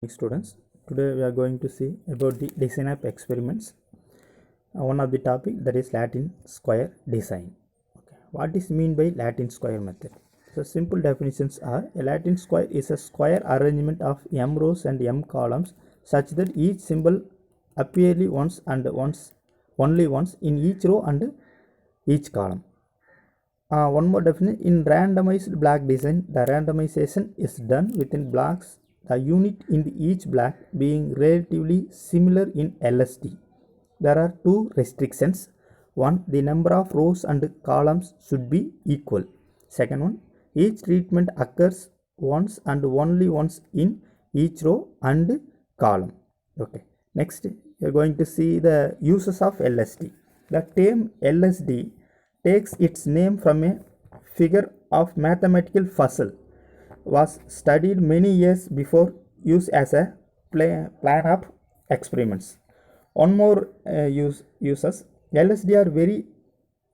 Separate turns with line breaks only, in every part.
Students, today we are going to see about the design of experiments. One of the topic, that is Latin square design. Okay. What is mean by Latin square method? So simple definitions are: a Latin square is a square arrangement of m rows and m columns such that each symbol appears only once in each row and each column. One more definition: in randomized block design, the randomization is done within blocks, the unit in each block being relatively similar in LSD. There are two restrictions. One, the number of rows and columns should be equal. Second one, each treatment occurs once and only once in each row and column. Okay. Next, we are going to see the uses of LSD. The term LSD takes its name from a figure of mathematical puzzle was studied many years before use as a plan of experiments. One more uses: LSD are very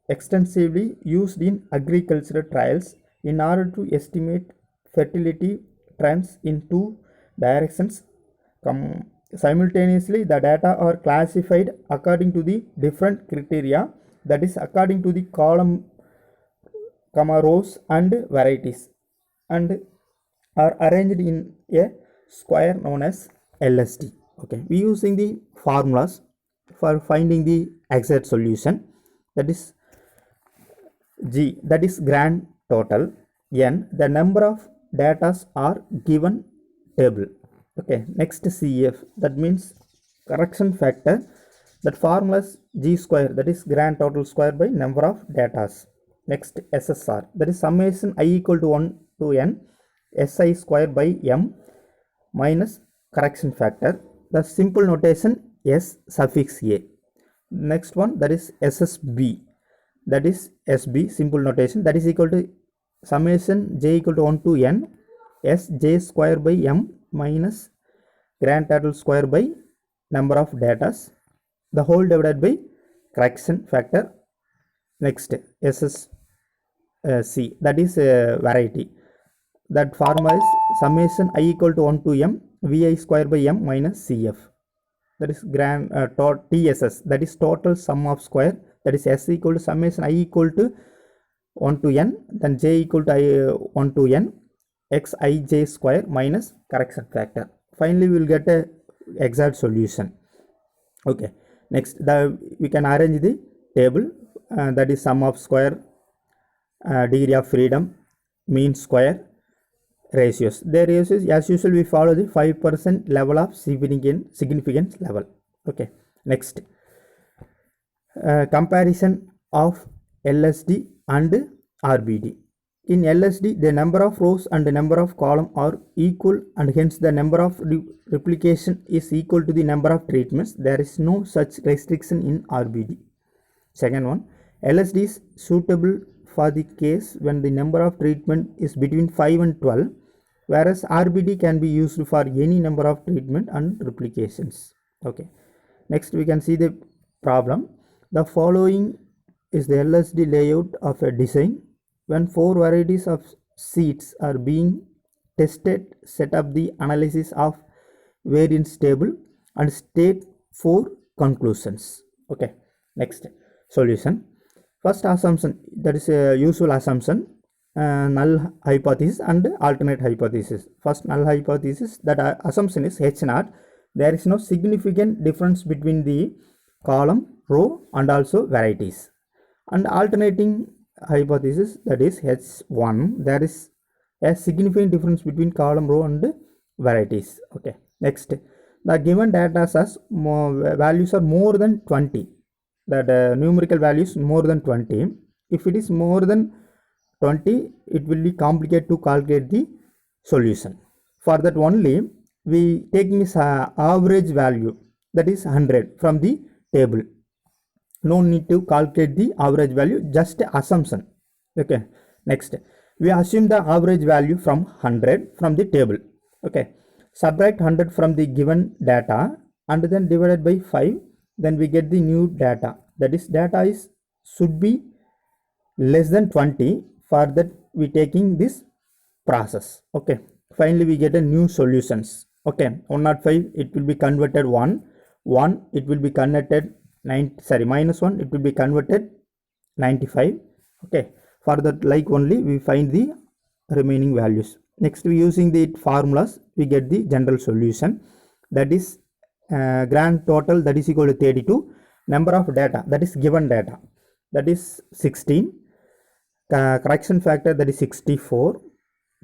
extensively used in agricultural trials in order to estimate fertility trends in two directions. Simultaneously, the data are classified according to the different criteria, that is according to the column, rows and varieties, and are arranged in a square known as LSD. Okay, we using the formulas for finding the exact solution, that is G, that is grand total, N, the number of datas are given table. Okay, next CF, that means correction factor. That formula is G square, that is grand total square by number of datas. Next SSR, that is summation I equal to 1 to n SI square by m minus correction factor. The simple notation S suffix A. Next one, that is SSB, that is SB simple notation, that is equal to summation j equal to 1 to n Sj square by m minus grand total square by number of datas, the whole divided by correction factor. Next SSC, that is variety. That formula is summation I equal to 1 to m Vi square by m minus Cf. That is grand TSS, that is total sum of square, that is S equal to summation I equal to 1 to n, then j equal to 1 to n Xij square minus correction factor. Finally, we will get a exact solution. Okay. Next, we can arrange the table, that is sum of square, degree of freedom, mean square, ratios. The ratios, as usual, we follow the 5% level of significance level. Okay. Next, comparison of LSD and RBD. In LSD, the number of rows and the number of columns are equal, and hence the number of replication is equal to the number of treatments. There is no such restriction in RBD. Second one, LSD is suitable for the case when the number of treatment is between 5 and 12, whereas RBD can be used for any number of treatment and replications. Okay. Next, we can see the problem. The following is the LSD layout of a design. When 4 varieties of seeds are being tested, set up the analysis of variance table and state 4 conclusions. Okay. Next, solution. First assumption, that is a usual assumption, null hypothesis and alternate hypothesis. First null hypothesis, that assumption is H naught. There is no significant difference between the column, row and also varieties. And alternating hypothesis, that is H1, there is a significant difference between column, row and varieties. Okay. Next, the given data as values are more than 20, that numerical values more than 20. If it is more than 20, it will be complicated to calculate the solution. For that only, we taking this average value, that is 100 from the table. No need to calculate the average value, just assumption. Okay. Next, we assume the average value from 100 from the table. Okay. Subtract 100 from the given data and then divided by 5, then we get the new data. That is, data should be less than 20. For that, we taking this process. Okay. Finally, we get a new solutions. Okay, 105 it will be converted 1, 1 it will be converted 9, sorry, minus 1 it will be converted 95. Okay, for that like only we find the remaining values. Next, we using the formulas we get the general solution, that is grand total that is equal to 32, number of data that is given data that is 16, correction factor that is 64,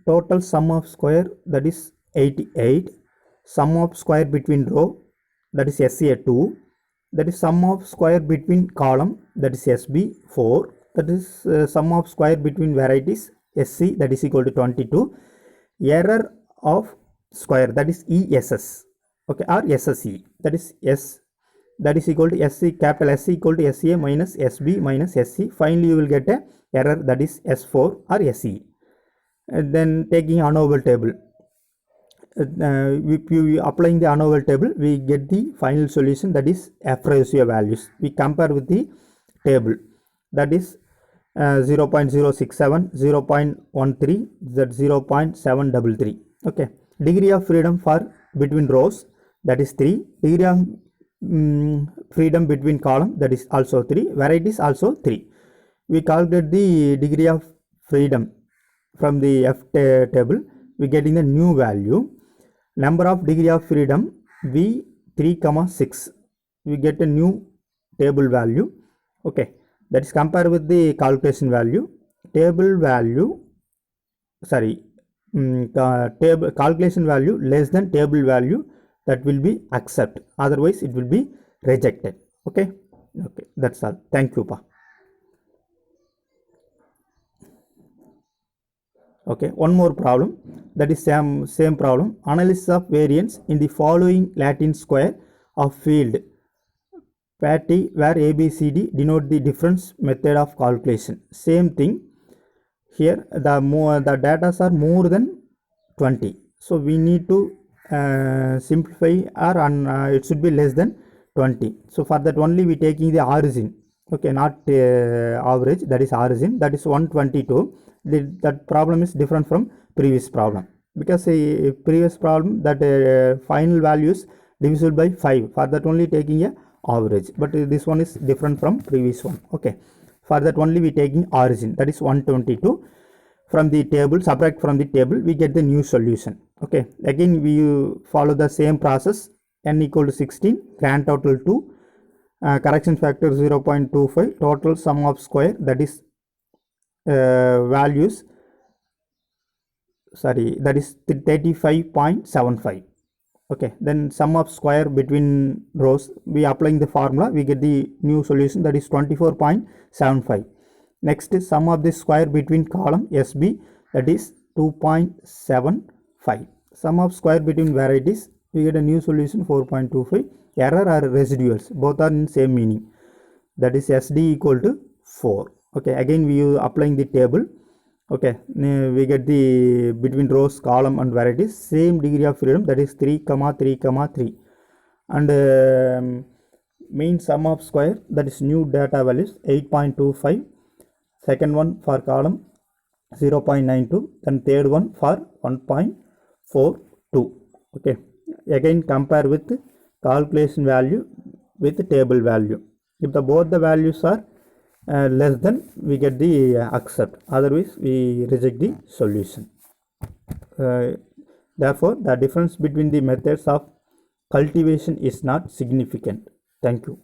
total sum of square that is 88, sum of square between row that is SA2, that is sum of square between column that is SB4, that is sum of square between varieties SC that is equal to 22, error of square that is ESS, okay, or SSE that is S that is equal to SC, capital SC equal to SA minus SB minus SC. Finally you will get a error that is S4 or SE. And then taking ANOVA table, if you applying the ANOVA table, we get the final solution that is F ratio values. We compare with the table that is 0.067, 0.13, that 0.733. Okay, degree of freedom for between rows that is 3, degree of freedom between column that is also 3, varieties also 3. We calculate the degree of freedom from the F table, we getting the new value, number of degree of freedom V3, 6, we get a new table value. Okay, that is compared with the calculation value, table value, sorry, table calculation value less than table value, that will be accept, otherwise it will be rejected. Okay, okay, that's all. Thank you, Pa. Okay, one more problem, that is same problem, analysis of variance in the following Latin square of field patty where ABCD denote the difference method of calculation. Same thing here, the data are more than 20, so we need to simplify, or it should be less than 20. So for that only we taking the origin, okay, not average, that is origin, that is 122. That problem is different from previous problem, because previous problem that final values divisible by 5, for that only taking a average, but this one is different from previous one. Okay, for that only we taking origin, that is 122. From the table, subtract from the table, we get the new solution. Okay, again we follow the same process, n equal to 16, grand total 2, correction factor 0.25, total sum of square that is values, sorry, that is 35.75. okay, then sum of square between rows, we applying the formula, we get the new solution that is 24.75. next is sum of the square between column SB, that is 2.75. sum of square between varieties, we get a new solution 4.25. error or residuals, both are in same meaning, that is SD equal to 4. okay, again we applying the table. Okay, we get the between rows, column and varieties, same degree of freedom, that is 3, 3, 3, and mean sum of square, that is new data values 8.25, second one for column 0.92, then third one for 1.42. okay, again compare with calculation value with table value. If both the values are less than, we get the accept, otherwise we reject the solution. Therefore the difference between the methods of cultivation is not significant. Thank you.